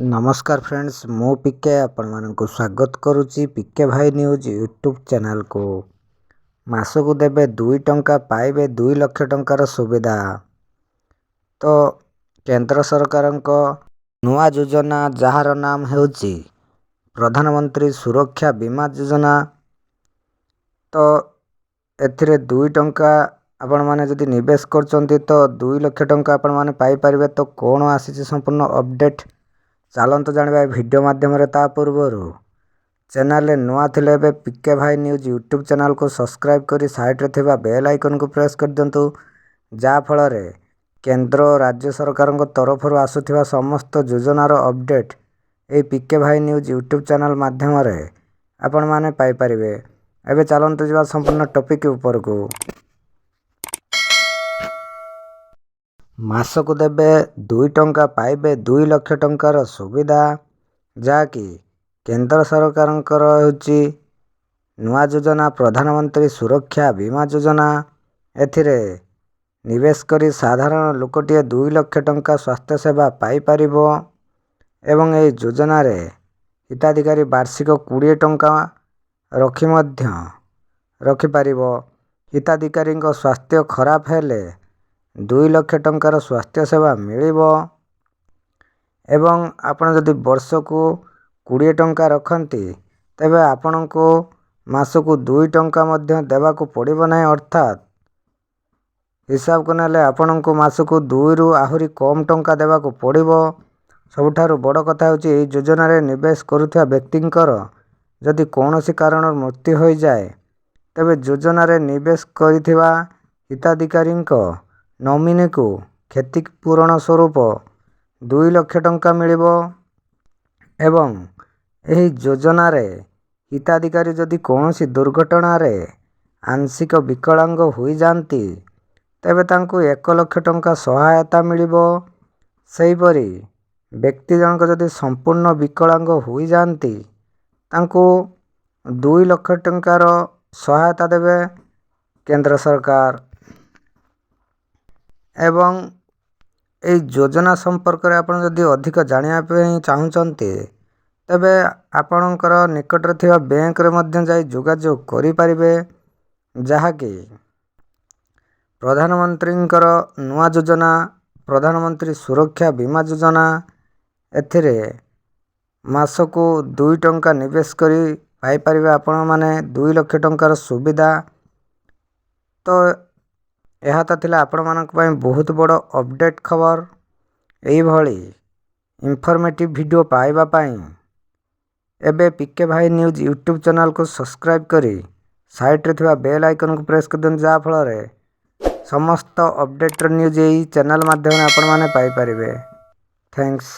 नमस्कार फ्रेंड्स, मु पीके आपण को स्वागत करुच्ची पीके भाई न्यूज यूट्यूब चैनल को। मासकू देबे 2 टंका पाइबे 2 लाख टंकार सुविधा। तो केंद्र सरकार नुआ योजना जार नाम हेउची प्रधानमंत्री सुरक्षा बीमा योजना। तो एथिरे 2 टंका आपण माने जदि निवेश करचंती तो 2 लाख टंका आपण माने पाई परिबे। तो कोन आसीची संपूर्ण अपडेट चलत जाना वीडियो माध्यम ता पूर्वर चैनल नुआ थिले पीके भाई न्यूज यूट्यूब चैनल को सब्सक्राइब करी साइड रे थिबा बेल आइकन को प्रेस कर दिंतु, जा फल केंद्र राज्य सरकार तरफ आसुथिबा समस्त योजनार अपडेट ए पीके भाई न्यूज यूट्यूब चैनल माध्यम आपण माने पाई परिबे। एबे चलंतु जिबा संपूर्ण टॉपिक ऊपर को। मासकू देबे 2 टंका पाइबे 2 लाख टंकार सुविधा, जाकि केंद्र सरकार होची नुआ योजना प्रधानमंत्री सुरक्षा बीमा योजना। एथिरे निवेश करी साधारण लोकटिए 2 लाख टंका स्वास्थ्य सेवा पाई परिबो। एवं ए योजना रे हिताधिकारी वार्षिक 20 टंका रखी मध्य रखि परिबो। हिताधिकारी स्वास्थ्य खराब हेले 2 लाख टंकार स्वास्थ्य सेवा मिलिबो। एवं आपण जदि वर्ष को 20 टंका रखती तेबे आपण को मासकू 2 टंका मध्य देवा को पड़िबो नै। अर्थात हिसाब को नेले आपण को मासकू 2 रु आहुरी कम टंका देवा को पड़िबो। सबुठारु बड़ कथा होची ए योजना रे निवेश करुथिया व्यक्तिंकर जदि कोनोसी कारण मृत्यु हो जाए तेबे योजना रे निवेश करिथिबा हिताधिकारी नॉमिनी को क्षतिपूरण स्वरूप 2 लाख टंका मिलिबो। एवं एही योजना रे हिताधिकारी जदि कोनोसी दुर्घटना रे आंशिक विकलांग होई जानती तेबे तांको 1 लाख टंका सहायता मिलिबो। सेहीपरि व्यक्ति जनक जदि संपूर्ण विकलांग होई जानती तांको 2 लाख टंकार सहायता देबे केंद्र सरकार। एवं ए योजना संपर्क रे आपण जदि अधिक जानिया पे चाहुचंती तेबे आपणकर निकट रे थिबा बैंक रे मध्य जाई जोगाजोग करि परिबे, जहा कि प्रधानमंत्रींकर नुआ योजना प्रधानमंत्री सुरक्षा बीमा योजना। एथिरे मासकू 2 टंका निवेश करी पाई परिबे आपण माने 2 लाख टंकार सुविधा। तो यह तो थिला आपण मानक पई बहुत बड़ अपडेट खबर। एई भली इंफॉर्मेटिव वीडियो पाइबा पई एबे पीके भाई न्यूज यूट्यूब चैनल को सब्सक्राइब करी साइड रे थिबा बेल आइकन को प्रेस कर देन, जा फल समस्त अपडेट न्यूज एई चैनल माध्यम आपण माने पाई परिबे। थैंक्स।